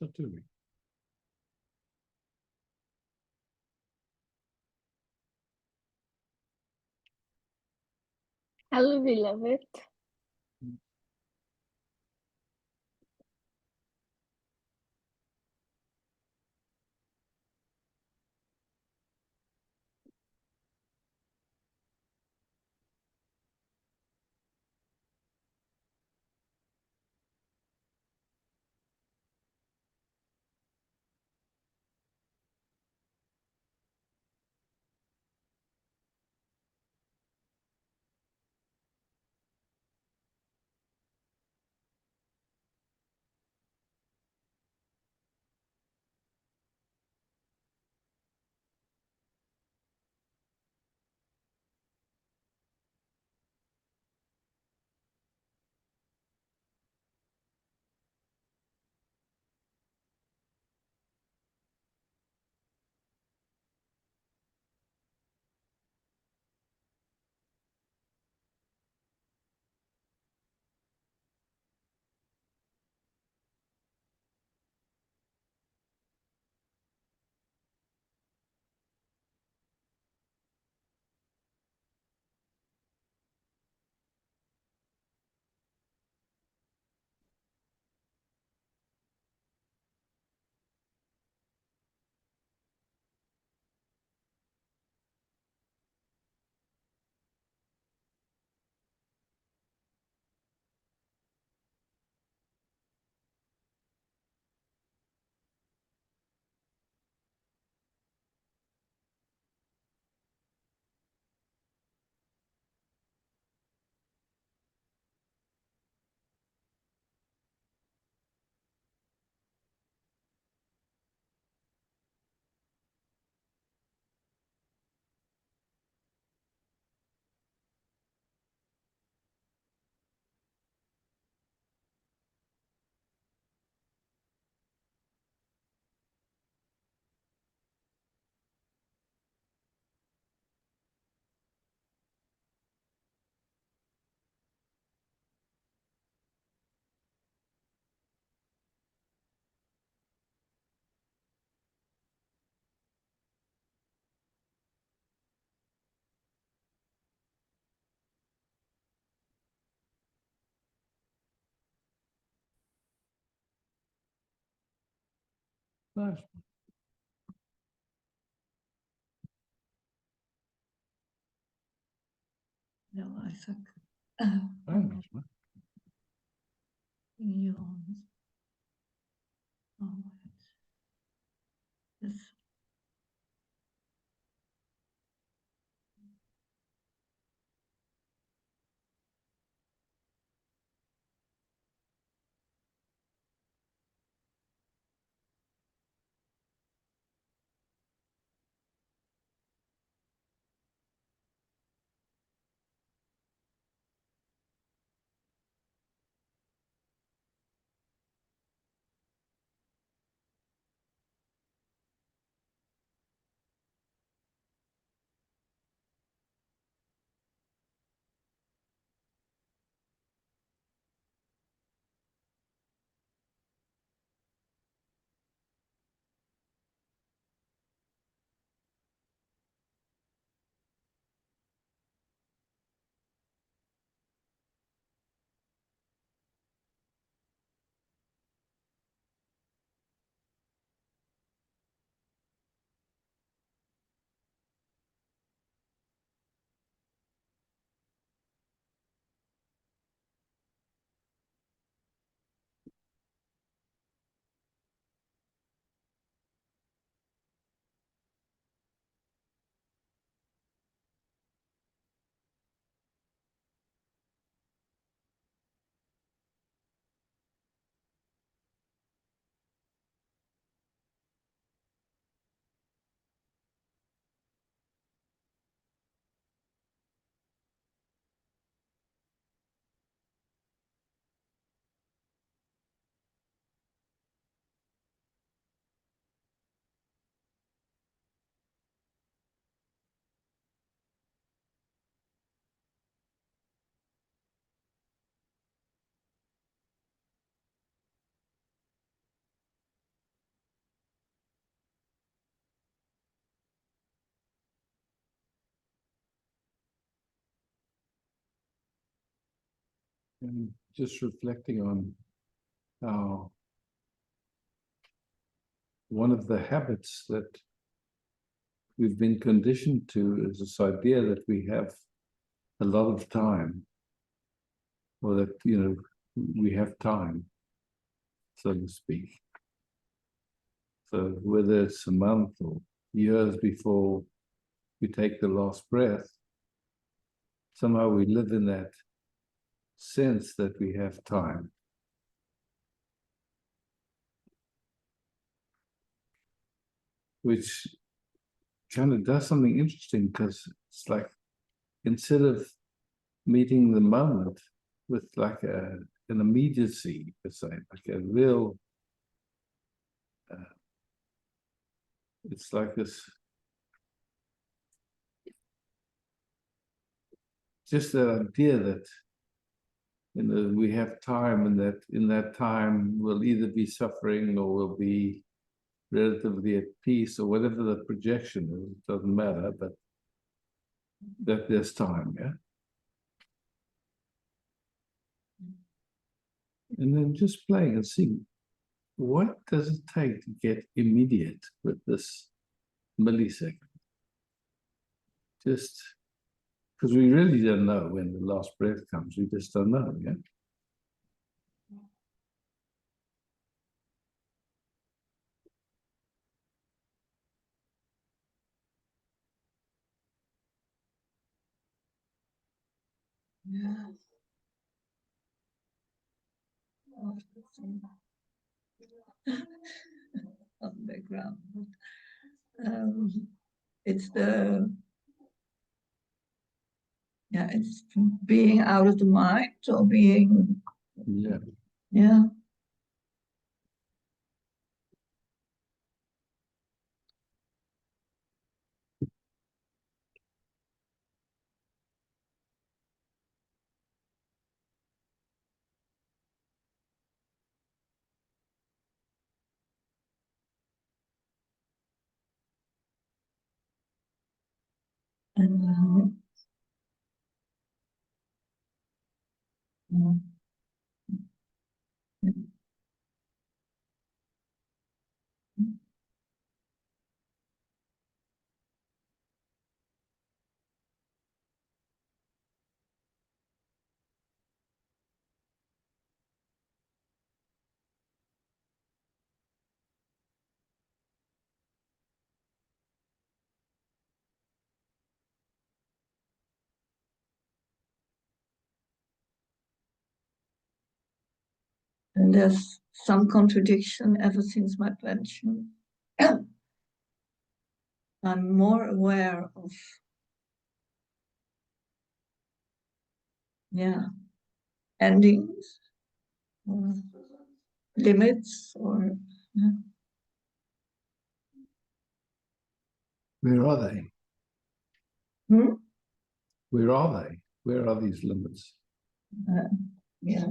Så tue. Halo beloved, Nice. No, I think Ainoastaan. joo. Yes. And just reflecting on how one of the habits that we've been conditioned to is this idea that we have a lot of time, or that, we have time, so to speak. So whether it's a month or years before we take the last breath, somehow we live in that sense that we have time. Which kind of does something interesting, because it's like, instead of meeting the moment with like an immediacy, per se, like a real, it's like this, just that idea that, we have time, and that in that time we'll either be suffering or we'll be relatively at peace, or whatever the projection is, it doesn't matter, but that there's time, yeah? And then just playing and seeing, what does it take to get immediate with this millisecond? Just because we really don't know when the last breath comes, we just don't know, yeah? Yeah. On the ground. It's it's being out of the mind, or being, Yeah. yeah. And there's some contradiction ever since my pension. I'm more aware of, endings, or limits, or Where are they? hmm? Where are they? Where are these limits? Yeah. Yeah.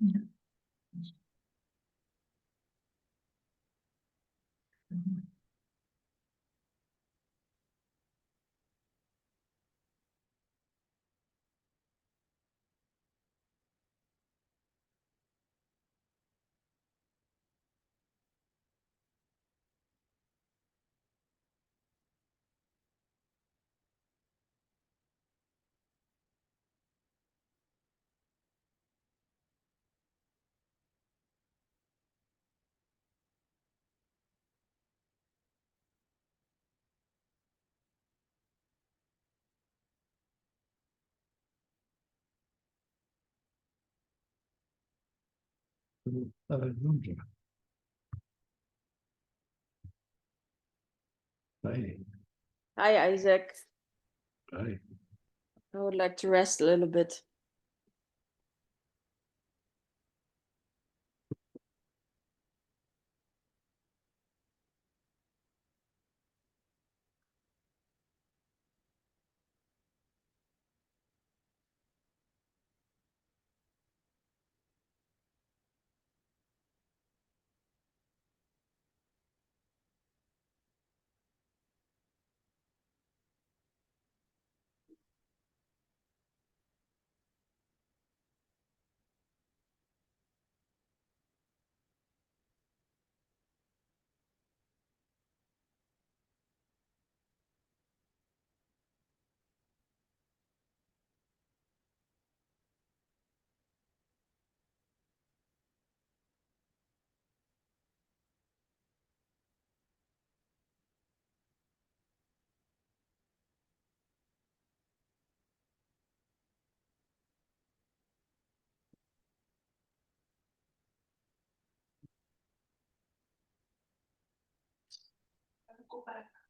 Yeah. Hi. Hi, Isaac. Hi. I would like to rest a little bit.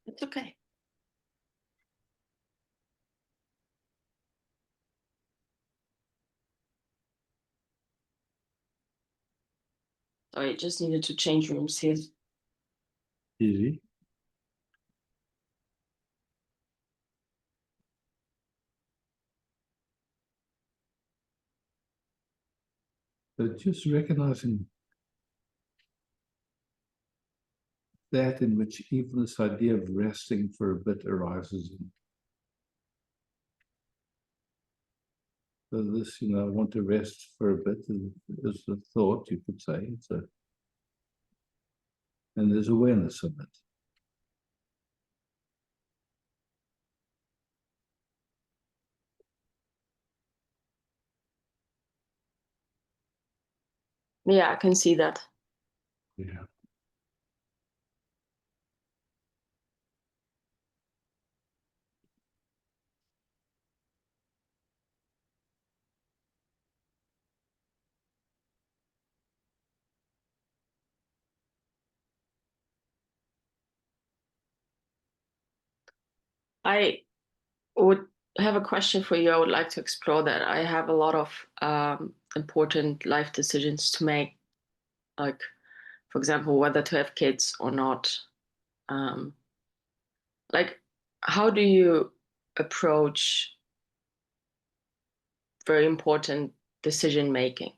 It's okay. Sorry, I just needed to change rooms here. Easy. But just recognizing that in which even this idea of resting for a bit arises in. So this, I want to rest for a bit is the thought, you could say. And there's awareness of it. Yeah, I can see that. Yeah. I would have a question for you. I would like to explore that. I have a lot of important life decisions to make, like, for example, whether to have kids or not. Like, how do you approach very important decision making?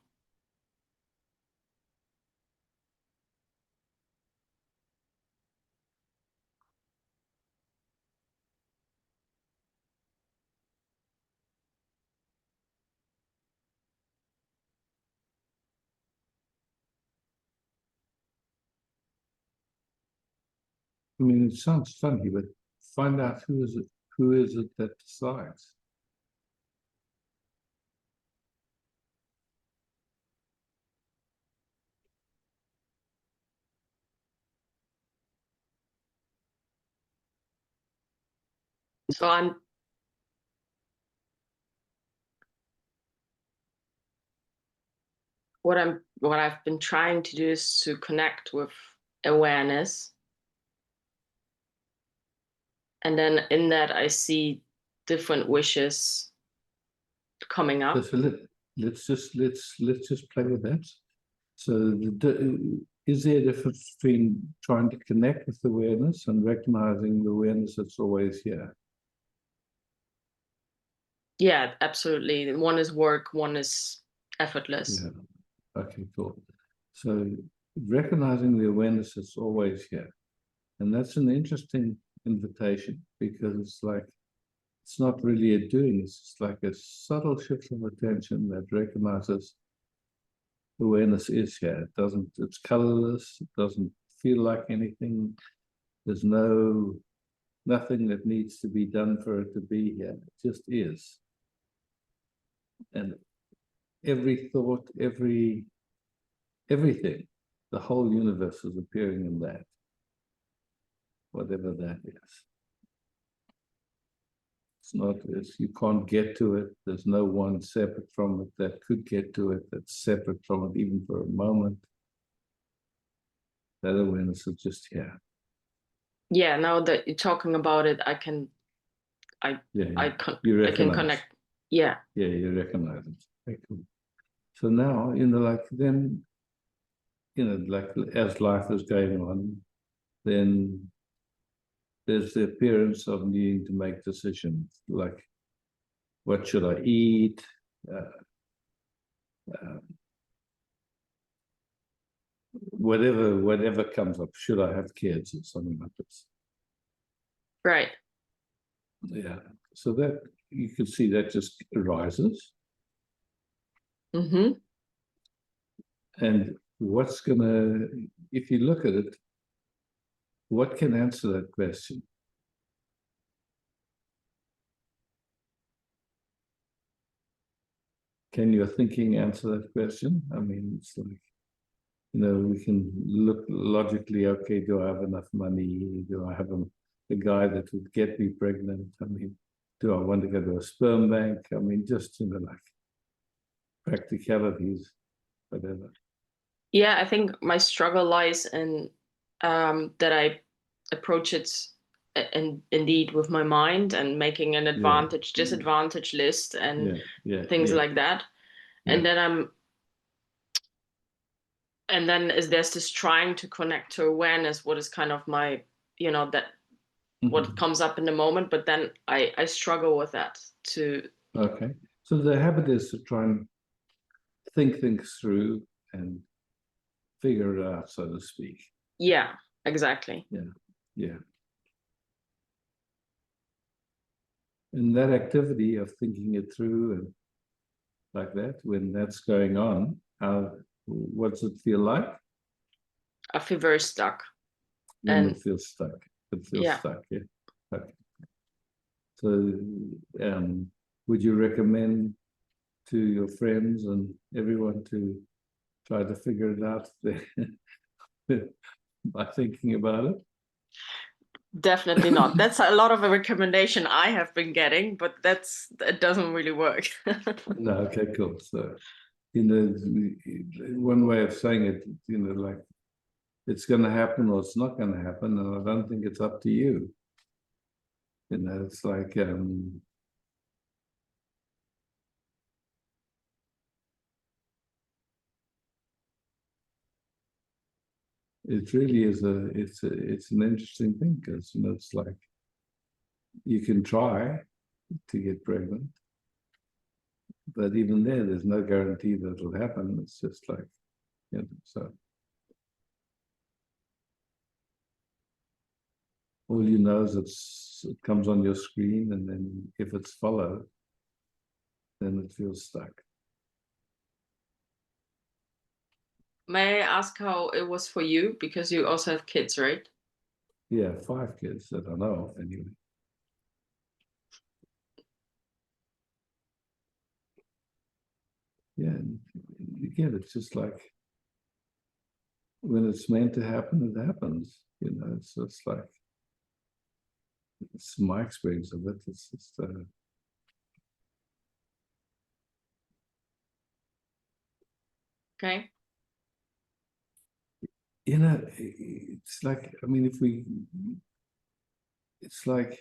I mean, it sounds funny, but find out who is it that decides. So what I've been trying to do is to connect with awareness. And then in that I see different wishes coming up. So let's just play with that. So is there a difference between trying to connect with awareness and recognizing the awareness that's always here? Yeah, absolutely. One is work, one is effortless. Yeah. Okay, cool. So recognizing the awareness that's always here. And that's an interesting invitation, because it's like, it's not really a doing, it's just like a subtle shift of attention that recognizes awareness is here. It doesn't, it's colorless, it doesn't feel like anything. There's nothing that needs to be done for it to be here. It just is. And every thought, everything, the whole universe is appearing in that, whatever that is. It's not, you can't get to it. There's no one separate from it that could get to it, that's separate from it even for a moment. That awareness is just here. Yeah, now that you're talking about it, I can Yeah, I can recognize. connect. Yeah. Yeah, you recognize it. Okay, cool. So now, like then, like as life is going on, then there's the appearance of needing to make decisions, like what should I eat? Whatever comes up, should I have kids or something like this? Right. Yeah. So that you can see that just arises. Mm-hmm. And what's gonna, if you look at it, what can answer that question? Can your thinking answer that question? I mean, it's like, we can look logically, okay, do I have enough money? Do I have a guy that would get me pregnant? I mean, do I want to go to a sperm bank? I mean, just, like practicalities, whatever. Yeah, I think my struggle lies in that I approach it indeed with my mind and making an advantage, disadvantage list and things like that. And then there's this trying to connect to awareness, what is kind of my, that what comes up in the moment, but then I struggle with that too. Okay. So the habit is to try and think things through and figure it out, so to speak. Yeah, exactly. Yeah. And that activity of thinking it through and like that, when that's going on, what's it feel like? I feel very stuck. When it feels stuck. It feels stuck, yeah. Okay. So would you recommend to your friends and everyone to try to figure it out by thinking about it? Definitely not. That's a lot of a recommendation I have been getting, but it doesn't really work. No, okay, cool. So, one way of saying it, like it's going to happen or it's not going to happen, and I don't think it's up to you. It's like it really is it's an interesting thing, because it's like you can try to get pregnant, but even there's no guarantee that it'll happen. It's just like, so all you know is it comes on your screen, and then if it's followed, then it feels stuck. May I ask how it was for you? Because you also have kids, right? Yeah, 5 kids that I know of anyway. Yeah, and again, it's just like when it's meant to happen, it happens. It's just like, it's my experience of it. It's just Okay. it's like, I mean, it's like,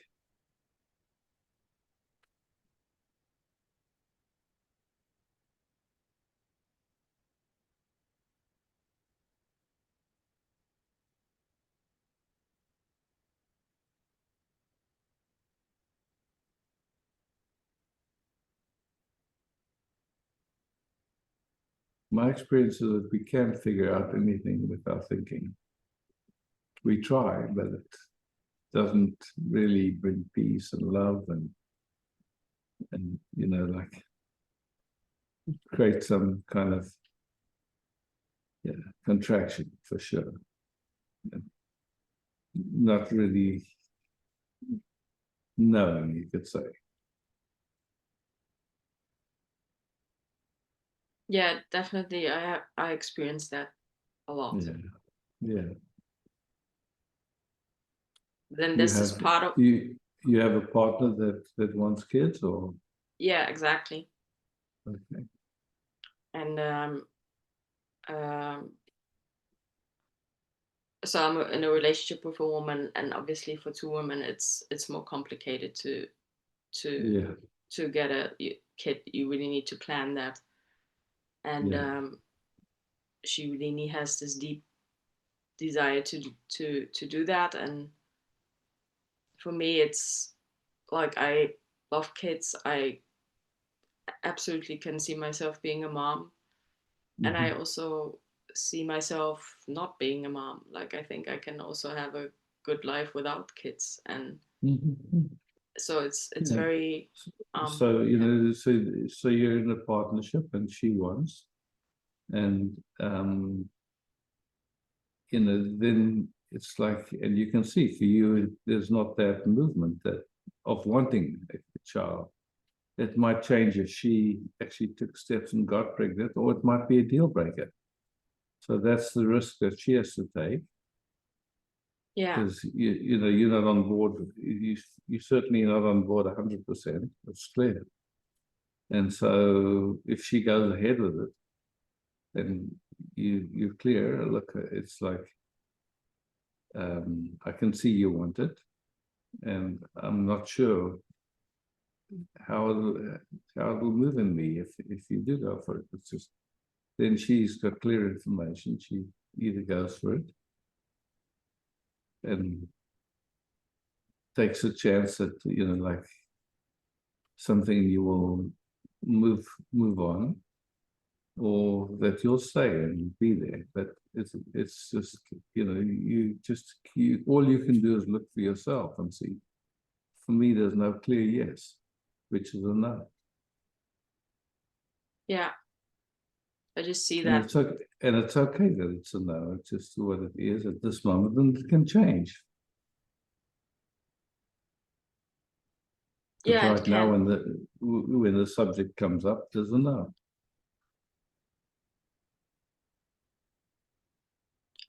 my experience is that we can't figure out anything without thinking. We try, but it doesn't really bring peace and love and like create some kind of contraction for sure. Not really knowing, you could say. Yeah, definitely. I experienced that a lot. Yeah. Then this is part of. You have a partner that wants kids, or? Yeah, exactly. Okay. And so I'm in a relationship with a woman, and obviously for two women, it's more complicated to get a kid. You really need to plan that, and she really has this deep desire to do that. And for me, it's like I love kids. I absolutely can see myself being a mom, and I also see myself not being a mom. Like I think I can also have a good life without kids, and so it's very so so you're in a partnership and she wants, and then it's like, and you can see for you there's not that movement that of wanting a child. It might change if she actually took steps and got pregnant, or it might be a deal breaker. So that's the risk that she has to take. Yeah. Because you're not on board. You're certainly not on board 100%. It's clear. And so if she goes ahead with it, then you're clear. Look, it's like I can see you want it, and I'm not sure how it'll move in me if you do go for it. It's just then she's got clear information. She either goes for it and takes a chance that like something you will move on, or that you'll stay and be there. But it's just all you can do is look for yourself and see. For me, there's no clear yes, which is a no. Yeah. I just see And that. it's okay that it's a no. It's just what it is at this moment, and it can change. But Yeah, right now, when the subject comes up, there's a no.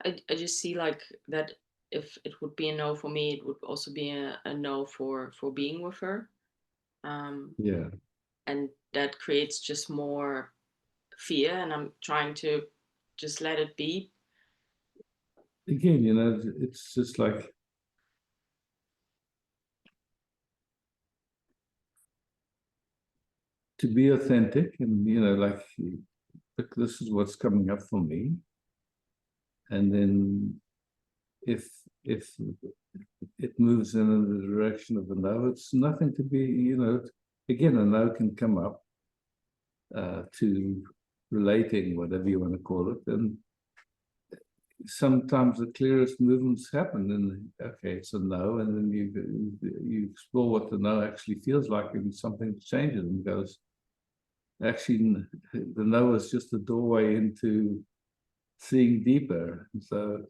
I just see like that if it would be a no for me, it would also be a no for being with her. Yeah. And that creates just more fear, and I'm trying to just let it be. Again, it's just like to be authentic, and like, look, this is what's coming up for me. And then if it moves in the direction of a no, it's nothing to be, again, a no can come up to relating, whatever you want to call it. And sometimes the clearest movements happen, and okay, it's a no, and then you explore what the no actually feels like, and something changes and goes, actually, the no is just a doorway into seeing deeper. And so,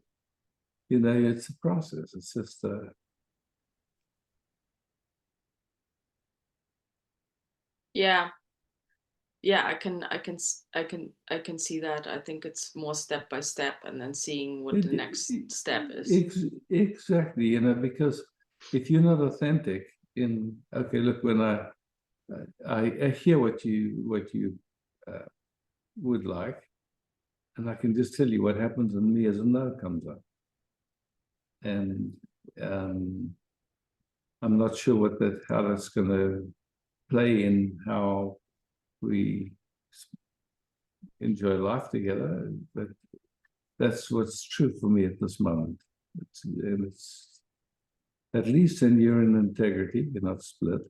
it's a process. It's just Yeah. I can see that. I think it's more step by step, and then seeing what the next step is. Exactly, because if you're not authentic okay, look, when I hear what you would like, and I can just tell you what happens in me as a no comes up, and I'm not sure how that's going to play in how we enjoy life together, but that's what's true for me at this moment. It's at least then you're in integrity, you're not split.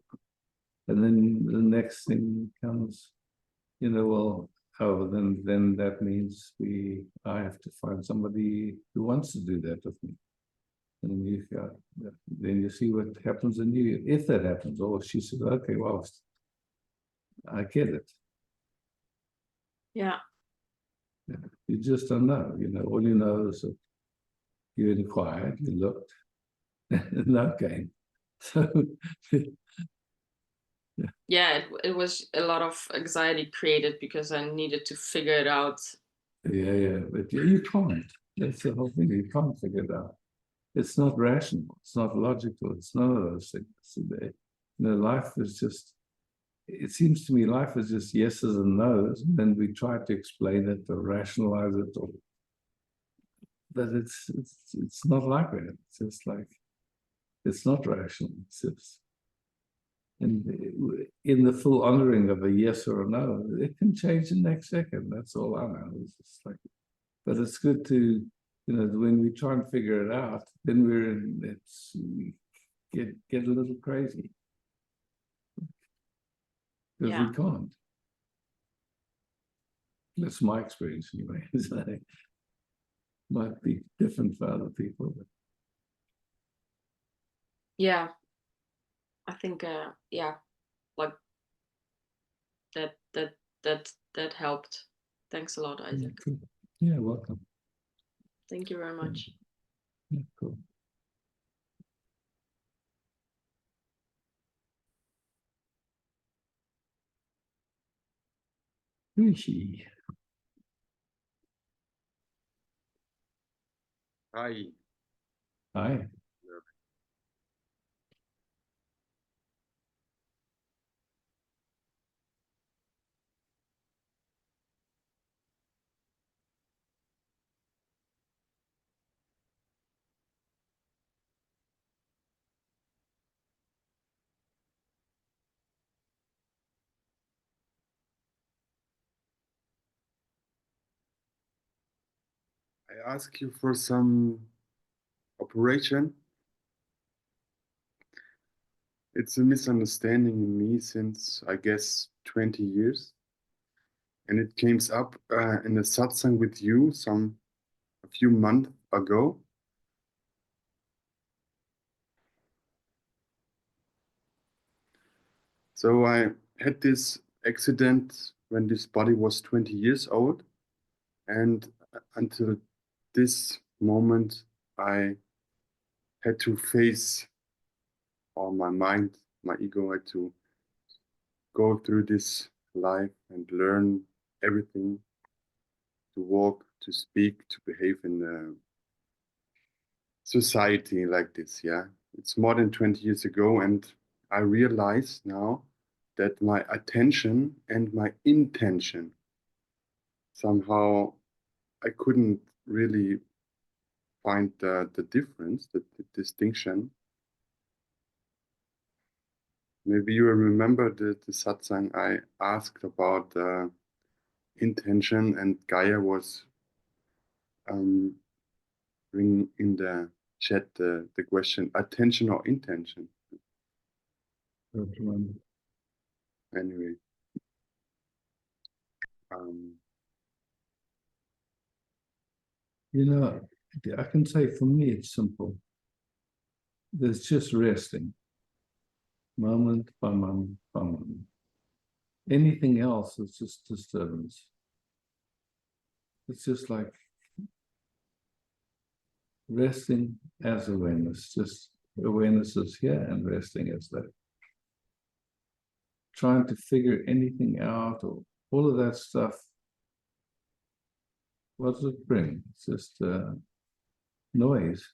And then the next thing comes, well, oh, then that means I have to find somebody who wants to do that with me. And then you see what happens, and if that happens, or she says, okay, well, I get it. Yeah. You just don't know, all you know is that you inquired, you looked, no game. So Yeah, it was a lot of anxiety created because I needed to figure it out. yeah, but you can't. That's the whole thing. You can't figure it out. It's not rational. It's not logical. It's none of those things. Life is just. It seems to me life is just yeses and nos, and then we try to explain it or rationalize it, but it's not like that. It's just like it's not rational. It's just. And in the full honoring of a yes or a no, it can change the next second. That's all I know. It's just like, but it's good to, when we try and figure it out, then we get a little crazy because Yeah. we can't. That's my experience anyway. So it might be different for other people. But Yeah. I think yeah, like that helped. Thanks a lot, Isaac. cool. Yeah, welcome. Thank you very much. Yeah, cool. Rishi. Hi. Hi. I ask you for some operation. It's a misunderstanding in me since, I guess, 20 years. And it came up in a satsang with you a few months ago. So I had this accident when this body was 20 years old. And until this moment, I had to face, or my mind, my ego had to go through this life and learn everything, to walk, to speak, to behave in a society like this. Yeah, it's more than 20 years ago, and I realize now that my attention and my intention, somehow I couldn't really find the difference, the distinction. Maybe you remember the satsang I asked about intention, and Gaia was bring in the chat the question attention or intention. Anyway, um, I can say for me it's simple. There's just resting, moment by moment by moment. Anything else is just disturbance. It's just like resting as awareness, just awareness is here and resting is there. Trying to figure anything out or all of that stuff, what does it bring? It's just noise.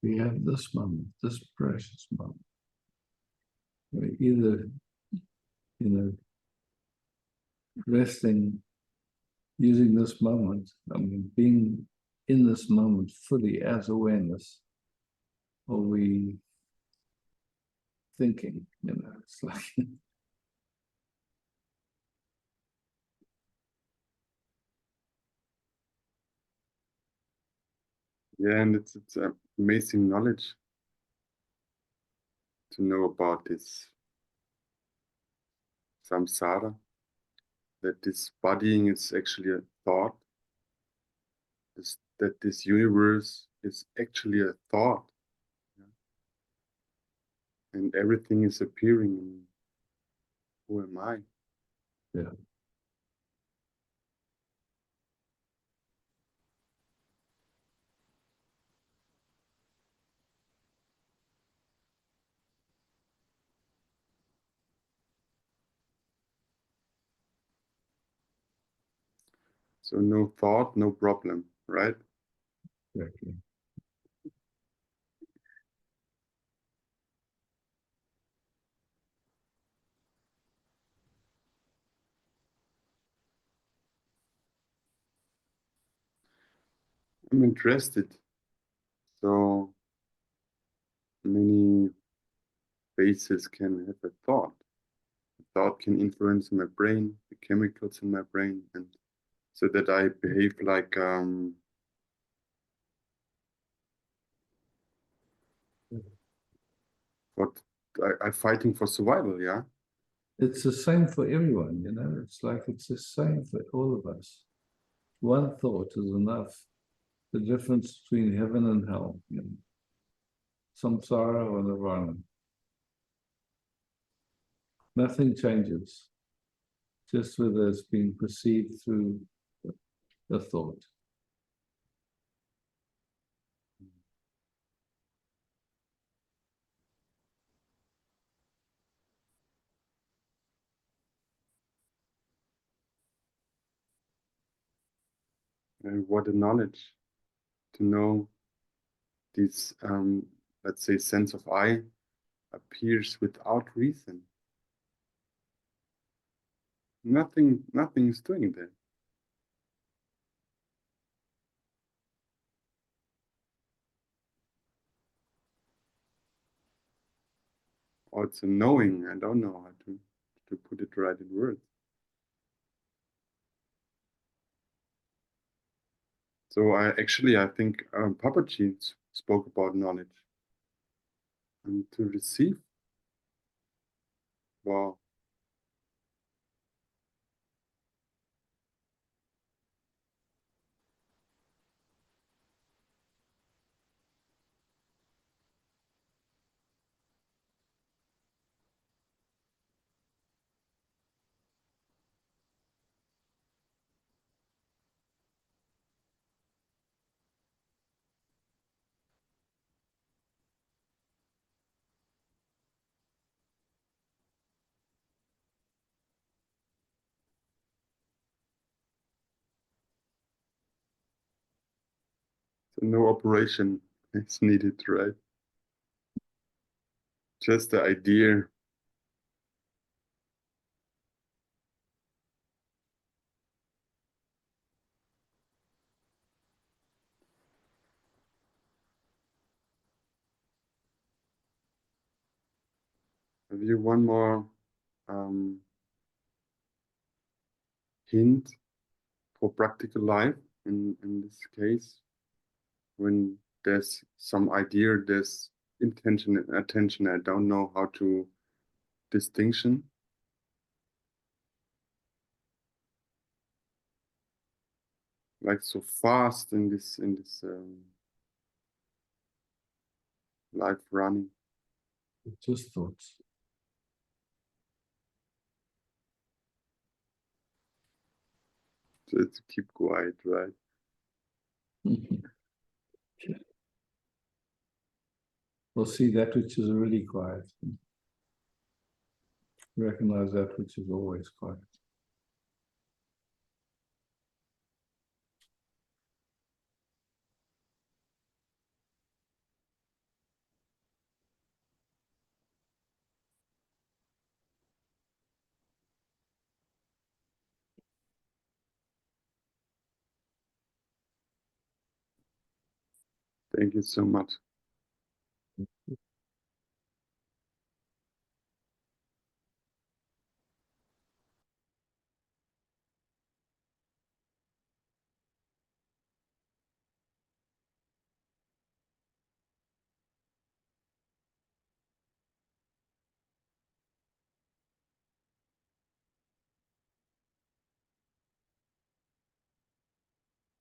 We have this moment, this precious moment. We either, resting, using this moment, I mean, being in this moment fully as awareness, or we thinking, it's like Yeah, and it's amazing knowledge to know about this samsara, that this bodying is actually a thought, that this universe is actually a thought, yeah? And everything is appearing in who am I? yeah. So no thought, no problem, right? Exactly. I'm interested. So many faces can have a thought. A thought can influence my brain, the chemicals in my brain, and so that I behave like what I'm fighting for survival, yeah? It's the same for everyone, it's like it's the same for all of us. One thought is enough. The difference between heaven and hell, samsara or nirvana. Nothing changes, just whether it's being perceived through the thought. And what a knowledge to know this, let's say, sense of I appears without reason. Nothing is doing that. Or it's a knowing. I don't know how to put it right in words. So I think Papaji spoke about knowledge and to receive. Wow. So no operation is needed, right? Just the idea. Have you one more um, hint for practical life in this case? When there's some idea, there's intention and attention, I don't know how to distinction. Like so fast in this life running. It's just thoughts. So it's keep quiet, right? We'll see that which is really quiet. Recognize that which is always quiet. Thank you so much.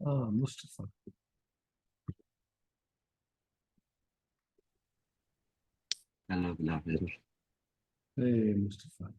Ah, Mustafa. Hello, good afternoon. Hey, Mustafa.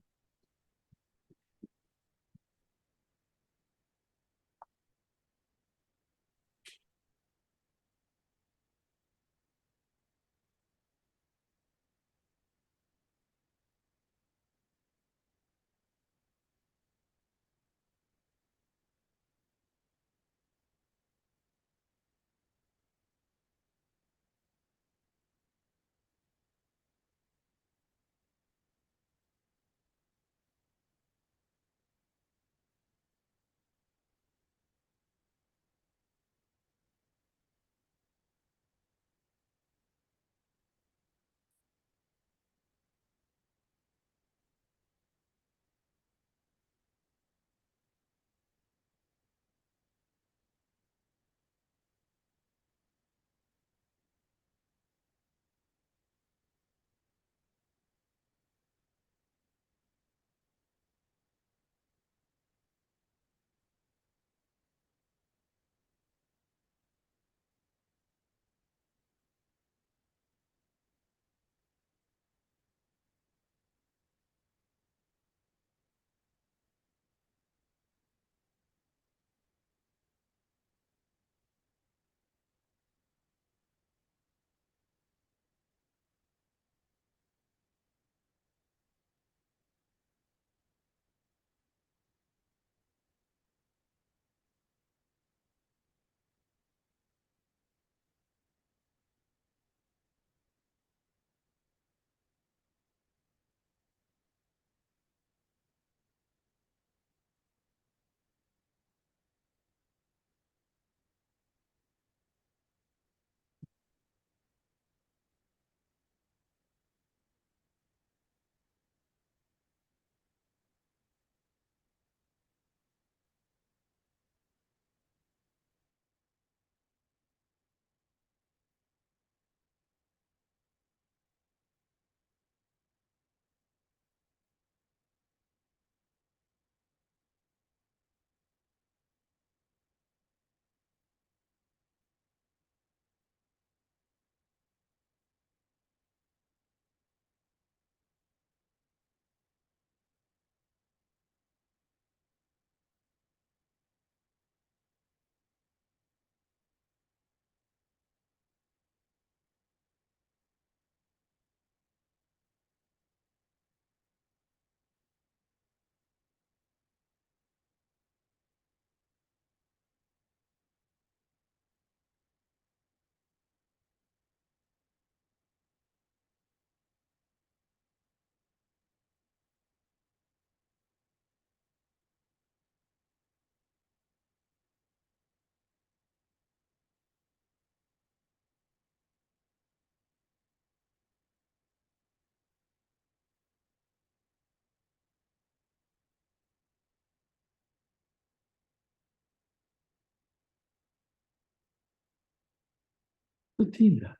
Bettina.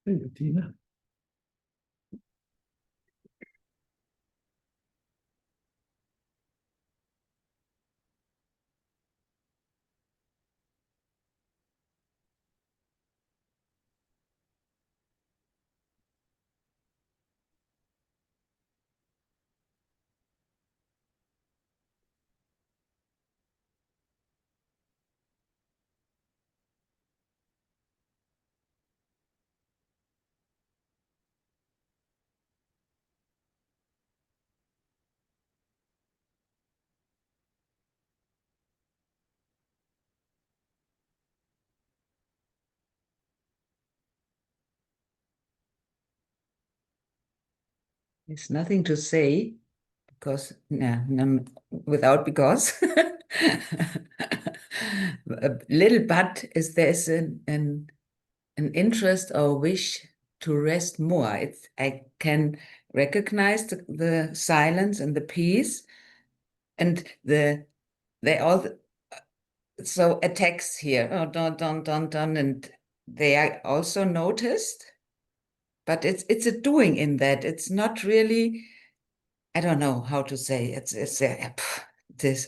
Hey, Bettina. There's nothing to say, because yeah, without because. A little but is there's an interest or wish to rest more. I can recognize the silence and the peace and they all so attacks here. Oh, don't, and they are also noticed, but it's a doing in that. It's not really. I don't know how to say. It's this.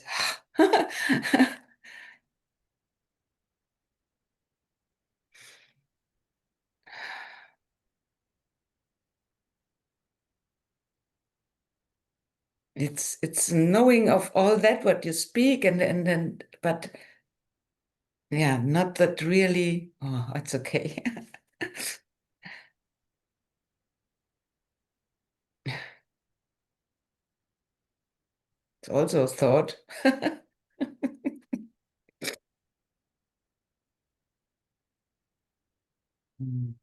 It's knowing of all that what you speak and then but yeah, not that really. Oh, it's okay. It's also a thought. Mm.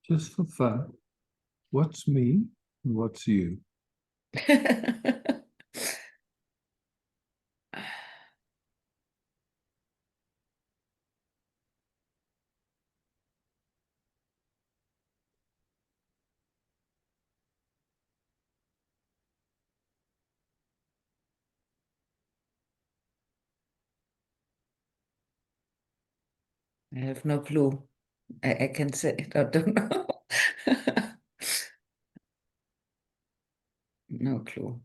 Just for fun, what's me and what's you? I have no clue. I can say it. I don't know. No clue.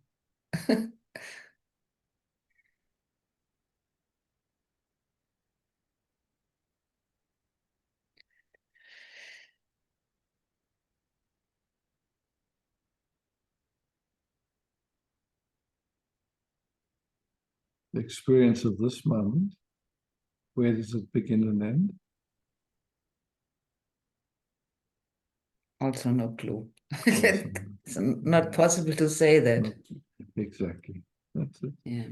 The experience of this moment, where does it begin and end? Also no clue. Also, It's not possible to say that. not exactly. That's it. Yeah.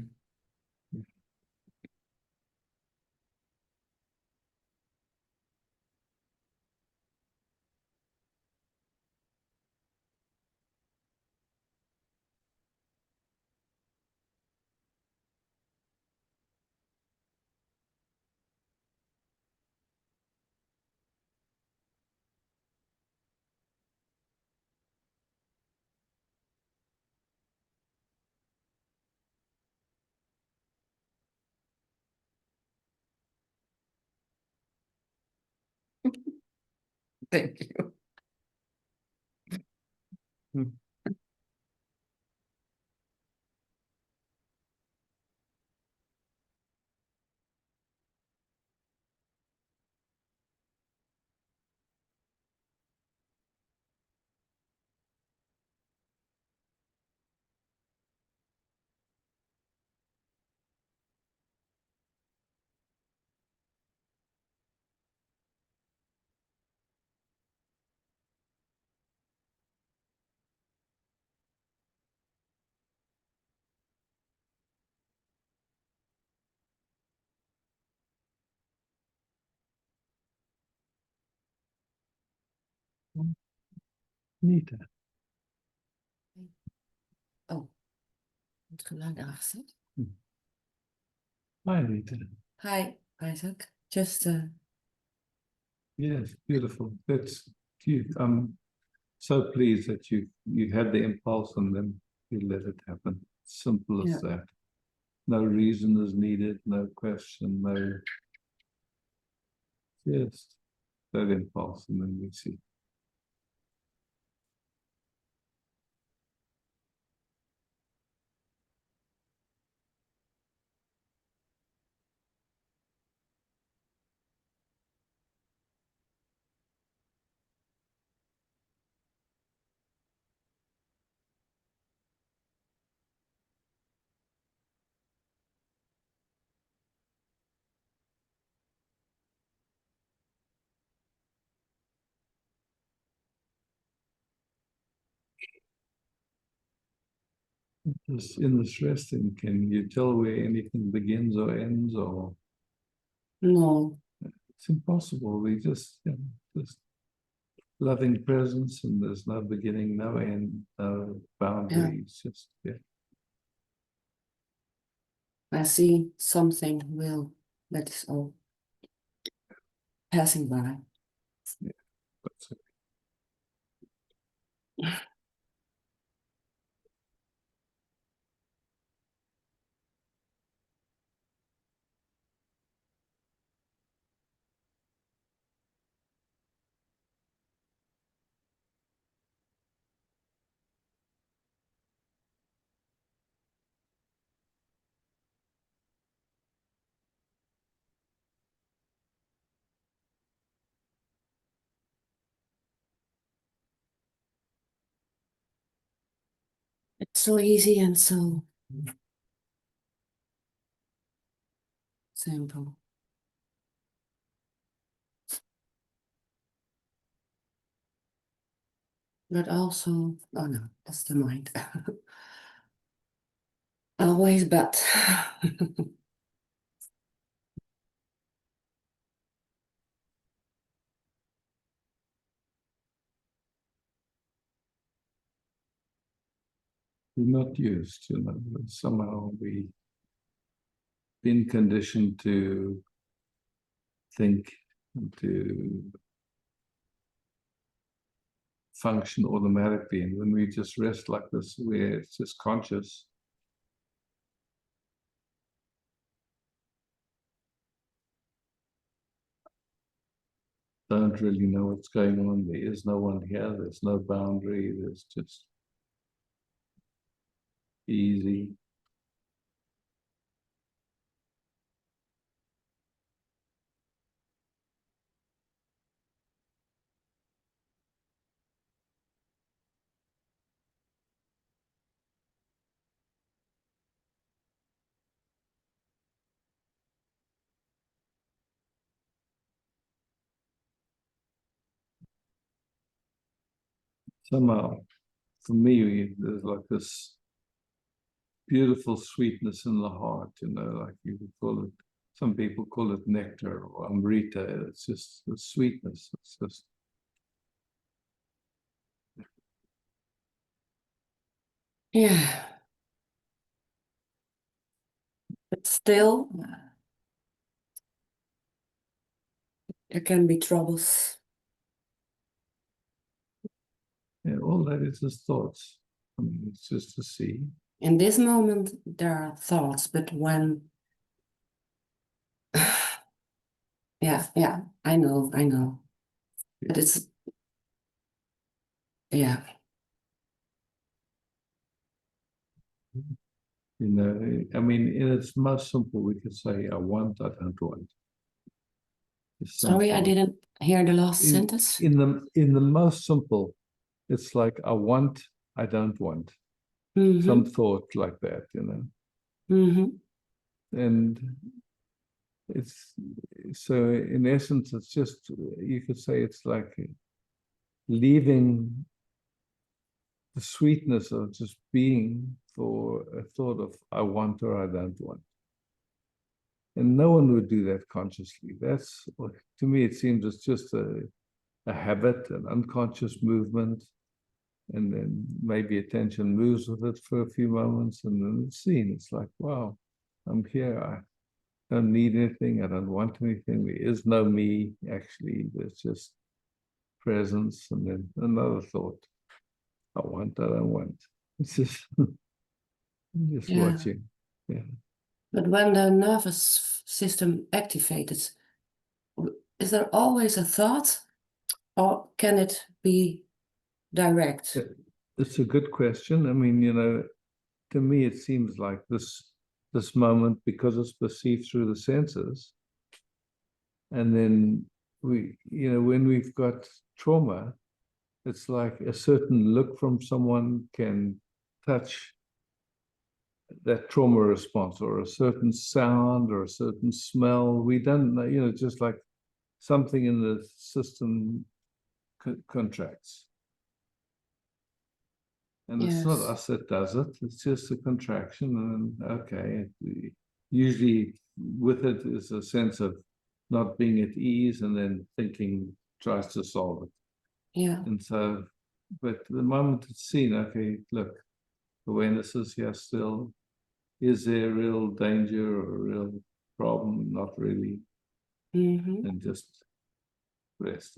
Thank you. Hmm. Nita. Oh, het geluid erachter. Hi, Nita. Hi, Isaac. Just Yes, beautiful. That's cute. I'm so pleased that you had the impulse and then you let it happen. Simple as that. No reason is needed, no question, no just that impulse and then we see. in this resting, can you tell where anything begins or ends, or No. it's impossible? We just, just loving presence, and there's no beginning, no end, no boundaries. Just I see something will that is all passing by. that's it. It's so easy and so simple. But also, oh no, that's the mind. Always but. We're not used, somehow we've been conditioned to think and to function automatically. And when we just rest like this, where it's just conscious, don't really know what's going on. There is no one here, there's no boundary, there's just easy. Somehow, for me, there's like this beautiful sweetness in the heart, like you could call it, some people call it nectar or amrita. It's just the sweetness. It's just, Yeah. But still, there can be troubles. all that is just thoughts. I mean, it's just to see. In this moment, there are thoughts, but when. Yeah, I know. But it's. Yeah. I mean, in its most simple, we could say, I want, I don't want. Sorry, I didn't hear the last sentence. In the most simple, it's like, I want, I don't want. Some thought like that, And it's, so in essence, it's just, you could say it's like leaving the sweetness of just being for a thought of I want or I don't want. And no one would do that consciously. That's, to me, it seems it's just a habit, an unconscious movement. And then maybe attention moves with it for a few moments, and then it's seen. It's like, wow, I'm here. I don't need anything. I don't want anything. There is no me, actually. There's just presence, and then another thought. I want, I don't want. It's just, watching. Yeah. But when the nervous system activated, is there always a thought, or can it be direct? It's a good question. I mean, to me, it seems like this moment, because it's perceived through the senses, and then when we've got trauma, it's like a certain look from someone can touch that trauma response, or a certain sound, or a certain smell. We don't know, just like something in the system contracts. And it's not Yes. us that does it, it's just a contraction, and okay. Usually with it is a sense of not being at ease, and then thinking tries to solve it. Yeah. And so, but the moment it's seen, okay, look, awareness is here still. Is there real danger or a real problem? Not really. Hmm. And just rest.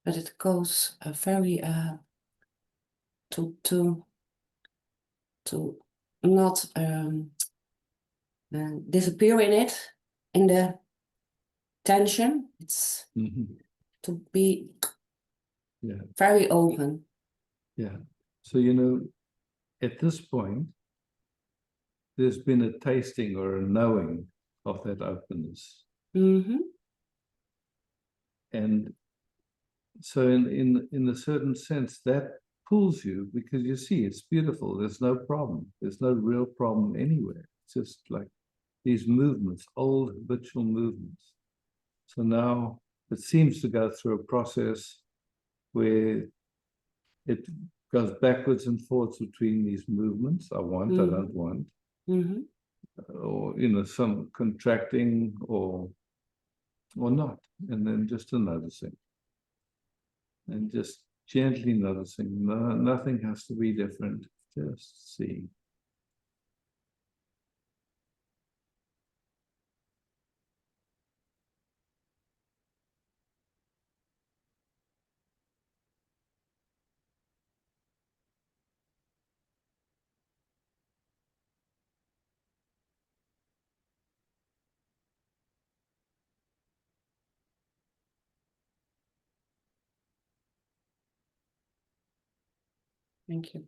But it goes very to not disappear in it, in the tension. It's Mhm. to be Yeah. very open. Yeah. So, you know, at this point, there's been a tasting or a knowing of that openness. Hmm. And so in a certain sense, that pulls you because you see it's beautiful. There's no problem. There's no real problem anywhere. It's just like these movements, old habitual movements. So now it seems to go through a process where it goes backwards and forwards between these movements. I want, I don't want, Hmm. or you know, some contracting or not, and then just a noticing, and just gently noticing. No, nothing has to be different. Just see. Thank you.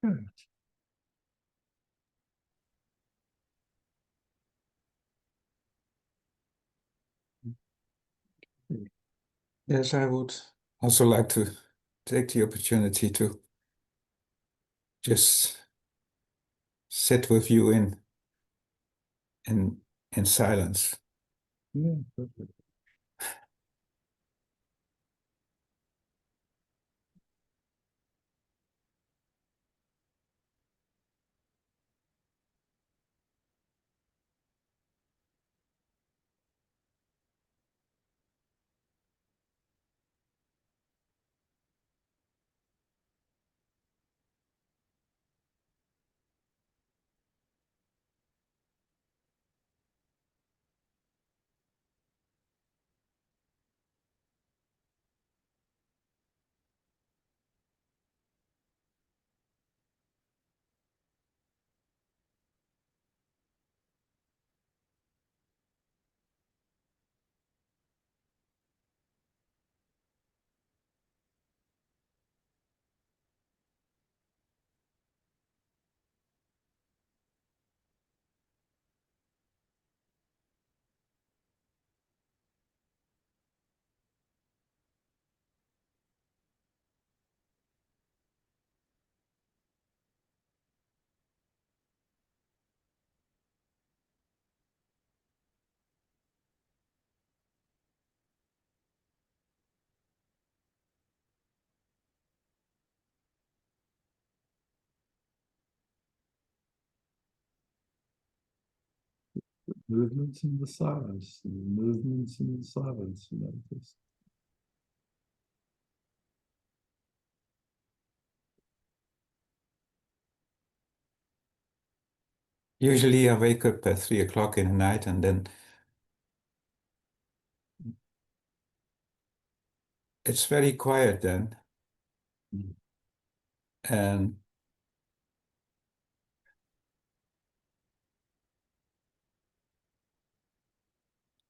Good. Yes, I would also like to take the opportunity to just sit with you in in silence. Yeah, perfect. Movements in the silence, and movements in the silence, you know, just Usually I wake up at 3 o'clock in the night and then it's very quiet then. And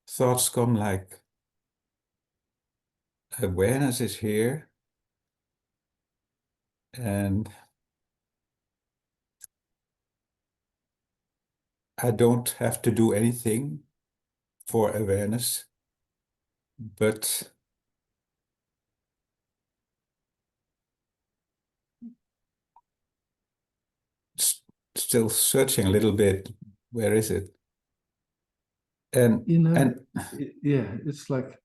thoughts come like awareness is here and I don't have to do anything for awareness, but still searching a little bit. Where is it? And You know, and yeah, it's like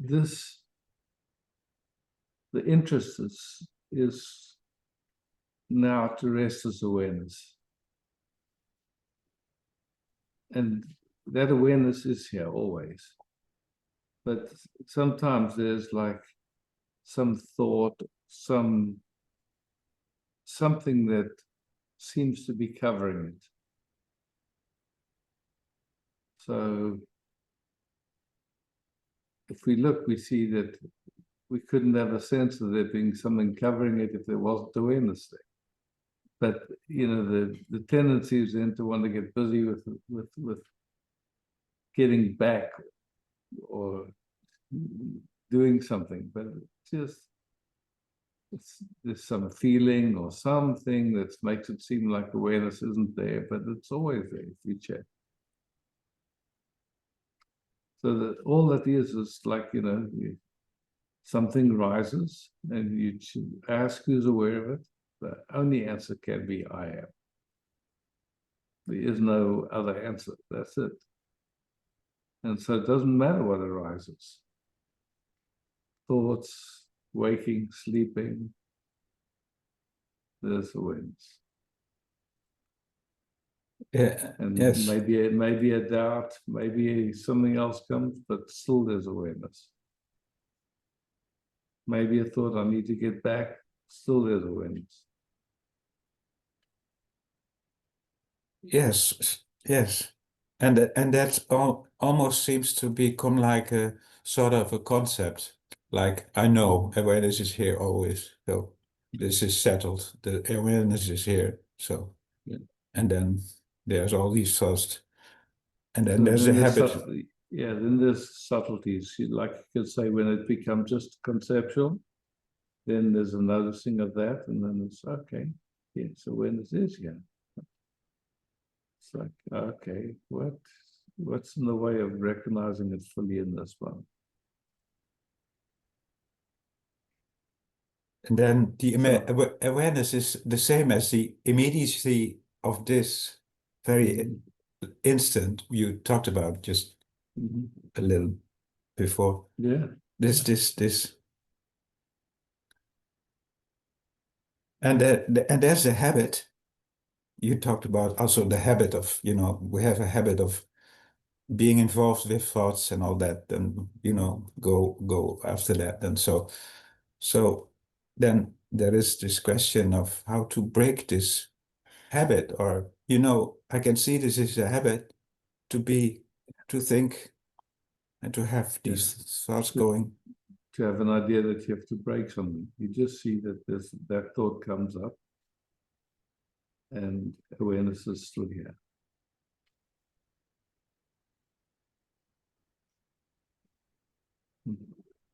this, the interest is now to rest as awareness. And that awareness is here always. But sometimes there's like some thought, something that seems to be covering it. So if we look, we see that we couldn't have a sense of there being something covering it if there wasn't awareness there. But you know, the tendency is then to want to get busy with getting back or doing something, but just there's some feeling or something that makes it seem like awareness isn't there, but it's always there if you check. So that all that is like, you know, something rises and you should ask who's aware of it. The only answer can be I am. There is no other answer. That's it. And so it doesn't matter what arises. Thoughts, waking, sleeping, there's awareness. yeah, And yes, maybe a doubt, maybe something else comes, but still there's awareness. Maybe a thought, I need to get back, still there's awareness. yes, yes. And that almost seems to become like a sort of a concept. Like I know awareness is here always, so this is settled. The awareness is here, so Yeah. and then there's all these thoughts, and then So there's a habit. yeah, then there's subtleties. Like you could say, when it becomes just conceptual, then there's a noticing of that, and then it's okay. Yeah, so awareness is here. It's like, okay, what's in the way of recognizing it fully in this one? And then the So- awareness is the same as the immediacy of this very instant you talked about just Mhm. a little before. Yeah. This. And and there's a habit you talked about, also the habit of, you know, we have a habit of being involved with thoughts and all that, and you know, go after that. And so then there is this question of how to break this habit, or you know, I can see this is a habit to think and to have these thoughts going. To have an idea that you have to break something. You just see that that thought comes up and awareness is still here.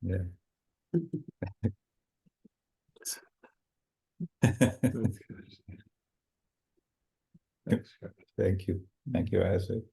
Yeah. That's good. Thanks. Thank you. Thank you, Isaac.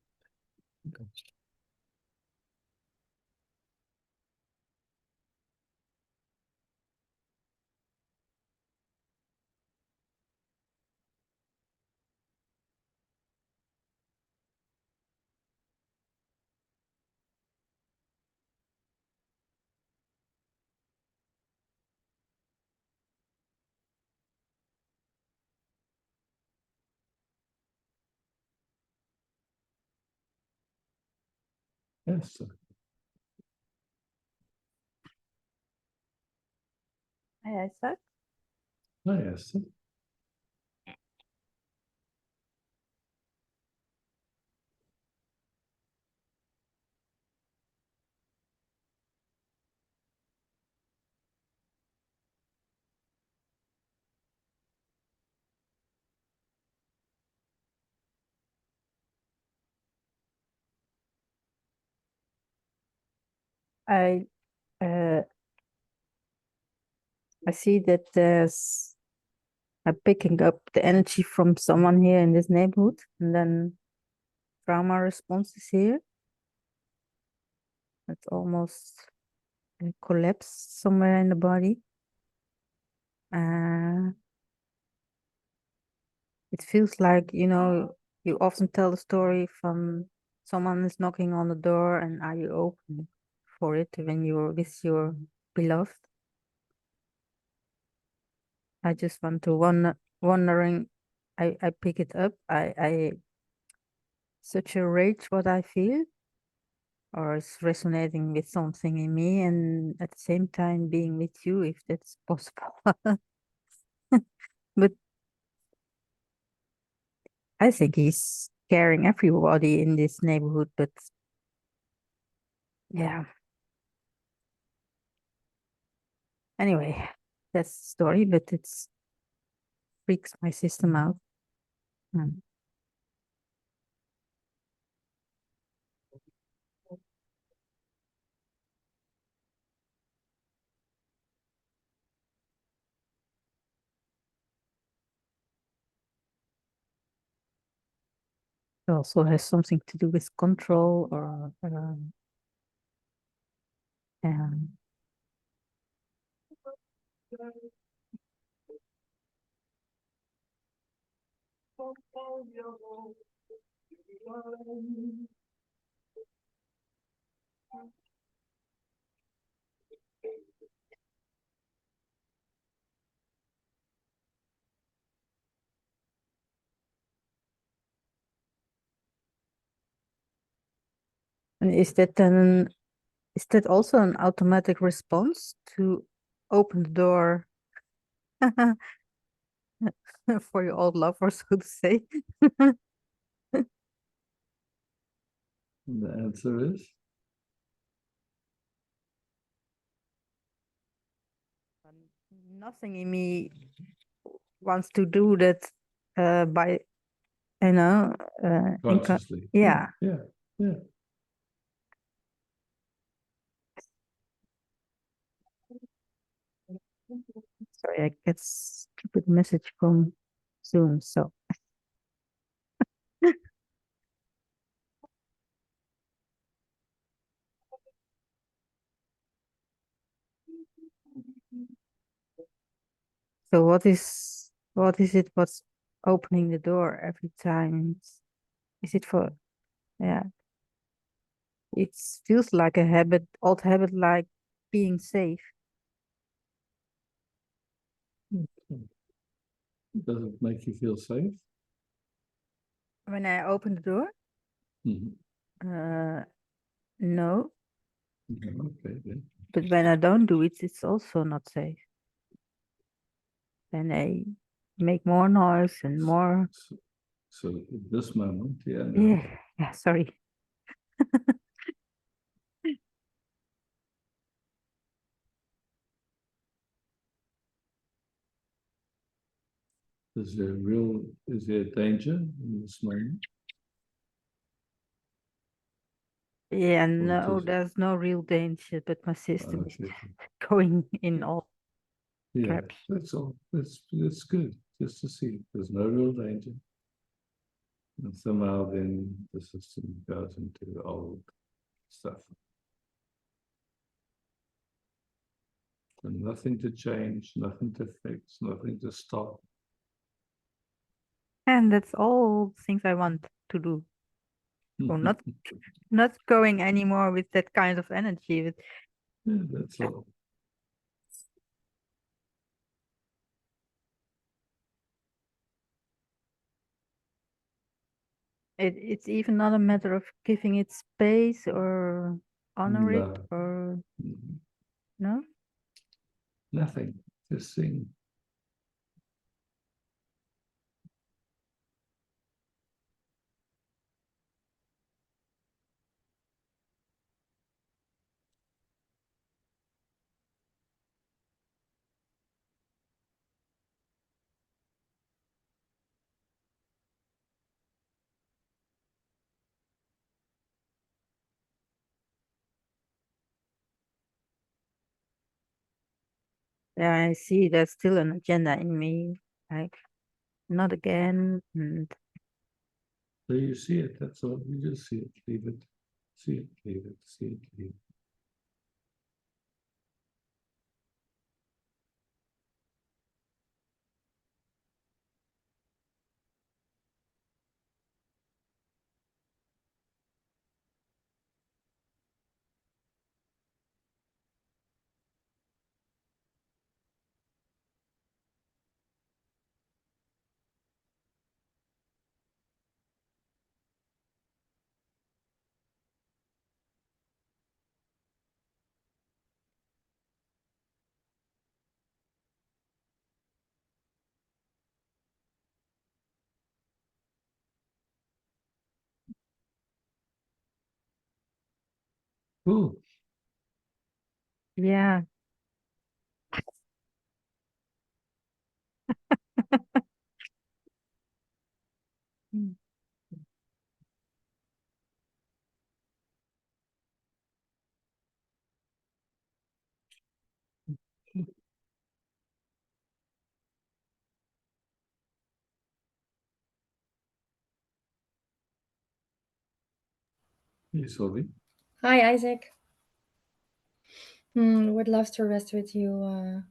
Yes. Sir. Hi, Isaac. Oh, yes. Sir. I uh, I see that there's I'm picking up the energy from someone here in this neighborhood, and then trauma responses here. It's almost collapsed somewhere in the body. It feels like, you often tell the story from someone is knocking on the door and are you open for it when you're with your beloved? I just want to wondering, I pick it up. I such a rage what I feel, or it's resonating with something in me, and at the same time being with you, if that's possible. But I think he's scaring everybody in this neighborhood, but yeah. Anyway, that's the story, but it's freaks my system out. Mm. It also has something to do with control or um, and is that also an automatic response to open the door for your old lover, so to say? The answer is Nothing in me wants to do that by, consciously. yeah. Yeah, yeah. Sorry, I get stupid message from Zoom, so. So what is it what's opening the door every time? Is it for, yeah, it feels like a habit, old habit, like being safe. Does it make you feel safe? When I open the door, Mhm. no, Yeah, okay, then. but when I don't do it, it's also not safe. Then I make more noise and more. So in this moment, yeah, no. Yeah, sorry. Is there danger in this moment? Yeah, Or no, does- there's no real danger, but my system is okay. going in all Yeah, traps. that's all. That's good, just to see. There's no real danger. And somehow then the system goes into old stuff. And nothing to change, nothing to fix, nothing to stop. And that's all things I want to do. So not going anymore with that kind of energy. But Yeah, that's all. it's even not a matter of giving it space or honor it No. or Mhm. no. Nothing. Just sing. Yeah, I see there's still an agenda in me, like not again, and So you see it, that's all, you just see it, leave it, see it, leave it, see it, leave it. Cool. yeah. Mm. You saw me. Hi, Isaac. Would love to rest with you.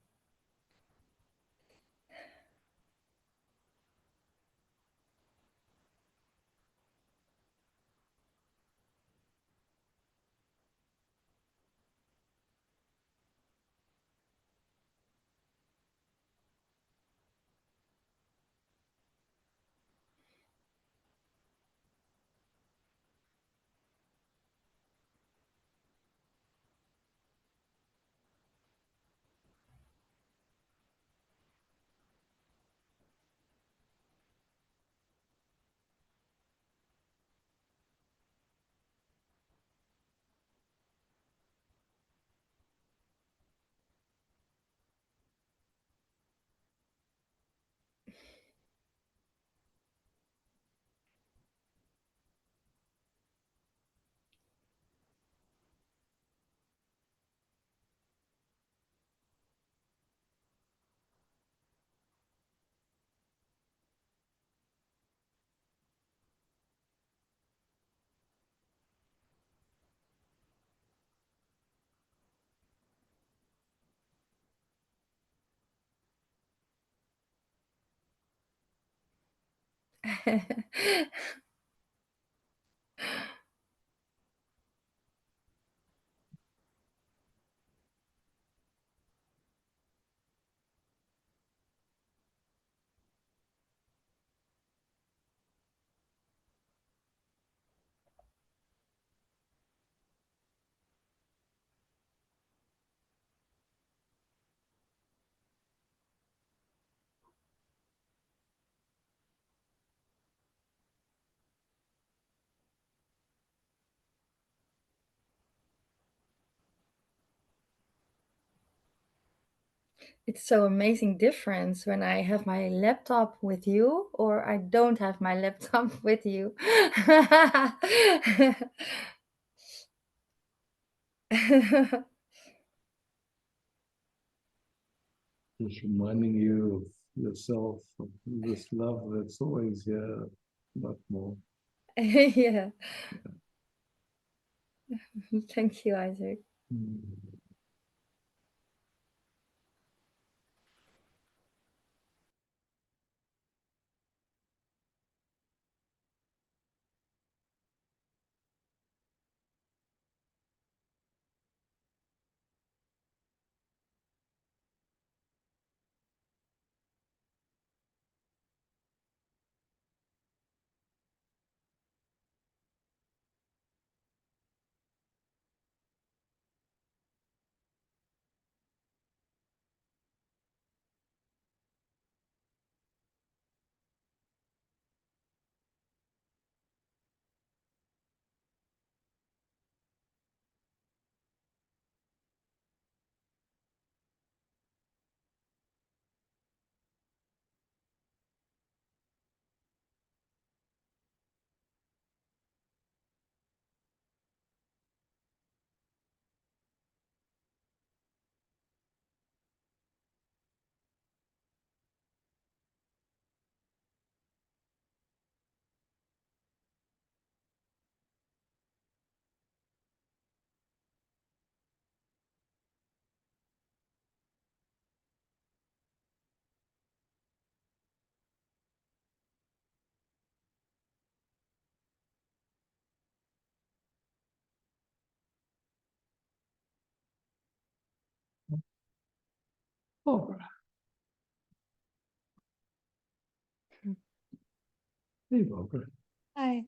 It's so amazing difference when I have my laptop with you or I don't have my laptop with you. Just reminding you of yourself, of this love that's always here, not more. Yeah. Thank you, Isaac. Mm. Barbara. Hey, Barbara. Hi.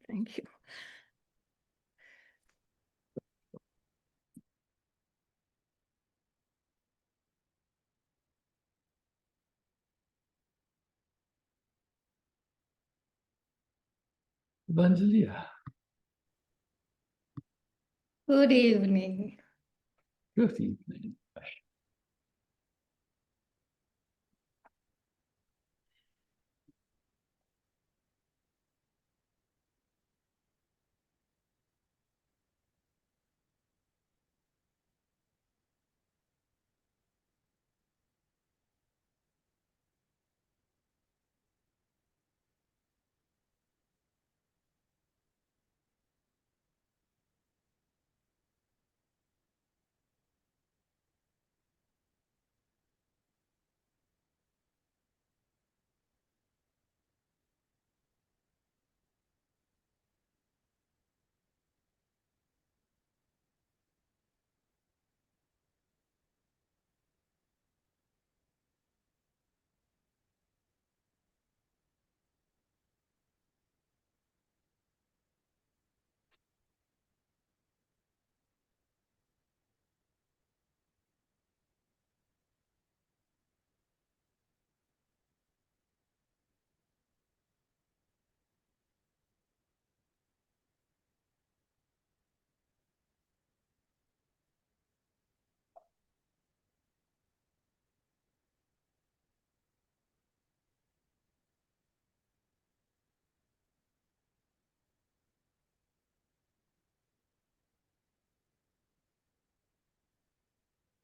Thank you. Evangelia. Good evening. Good evening.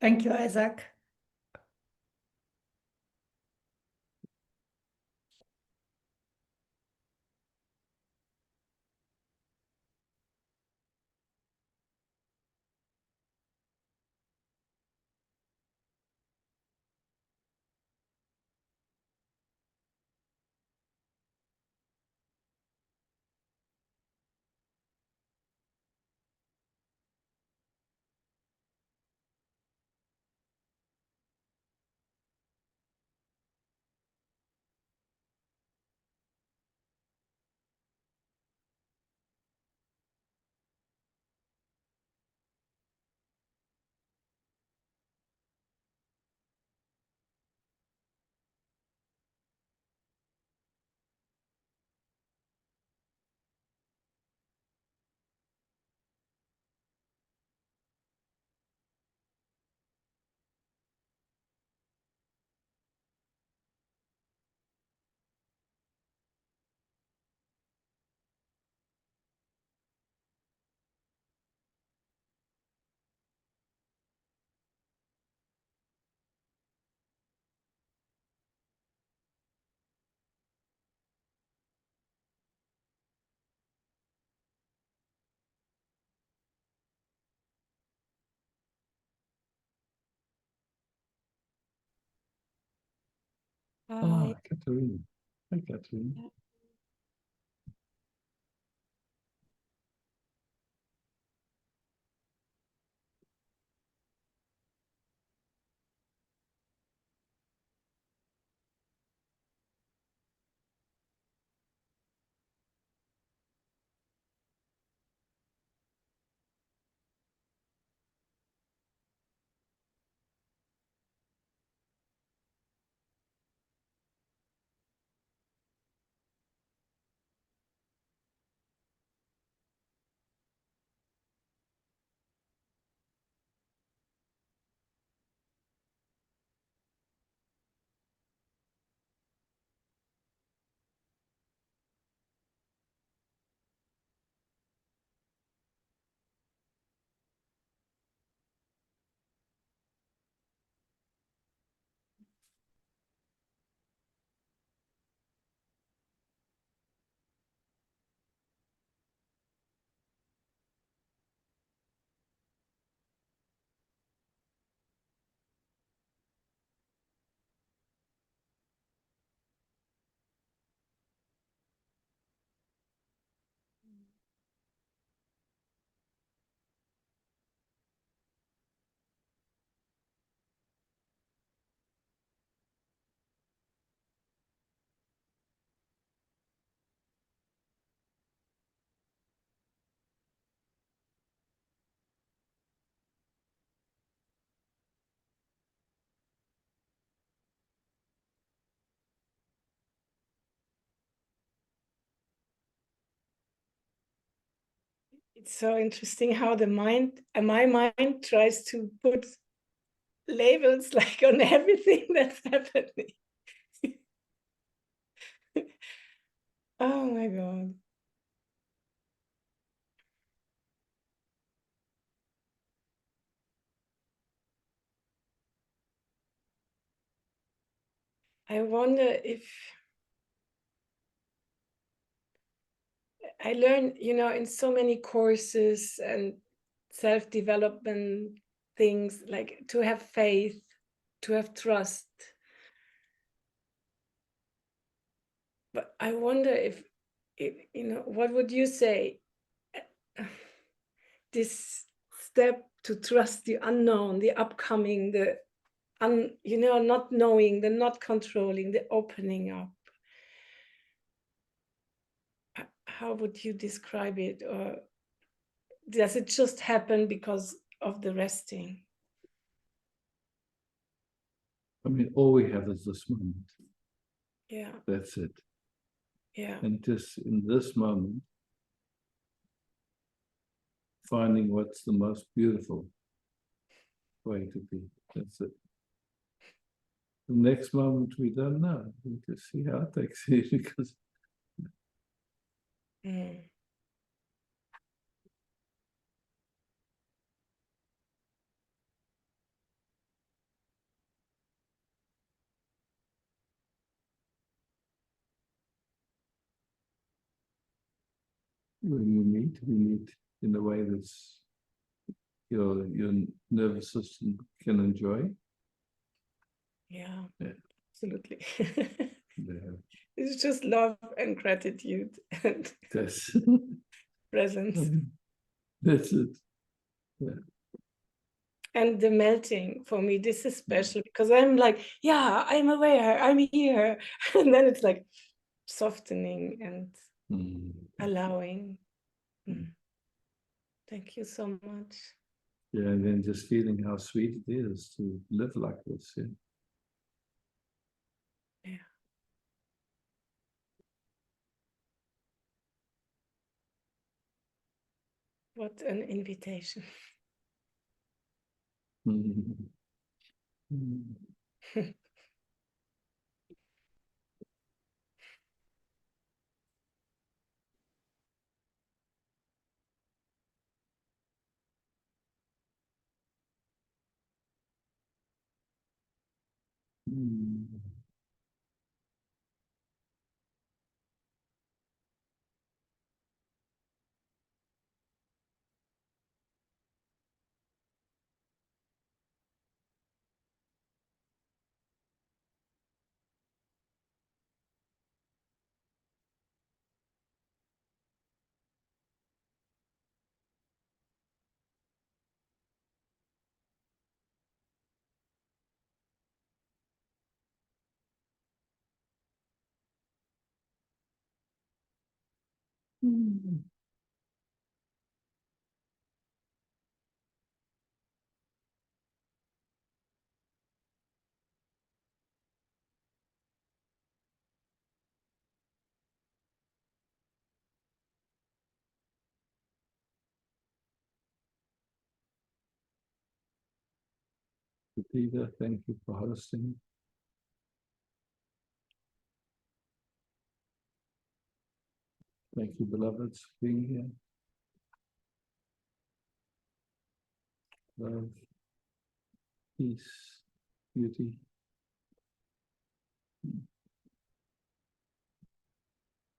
Thank you, Isaac. Ah, Catherine. Hi, Catherine. It's so interesting how the mind, my mind tries to put labels like on everything that's happening. Oh my God. I wonder if I learned, in so many courses and self-development things, like to have faith, to have trust. But I wonder if what would you say? This step to trust the unknown, the upcoming, not knowing, the not controlling, the opening up. How would you describe it? Or does it just happen because of the resting? I mean, all we have is this moment. Yeah. That's it. Yeah. And just in this moment, finding what's the most beautiful way to be. That's it. The next moment, we don't know. We just see how it takes you because Mm. when we meet in a way that's your nervous system can enjoy. Yeah. Yeah. Absolutely. Yeah. It's just love and gratitude and That's presence. that's it. Yeah. And the melting for me, this is special because I'm like, yeah, I'm aware, I'm here. And then it's like softening and allowing. Thank you so much. Yeah, and then just feeling how sweet it is to live like this. Yeah. Yeah. What an invitation. Peter, thank you for hosting. Thank you, beloveds, for being here. Love, peace, beauty.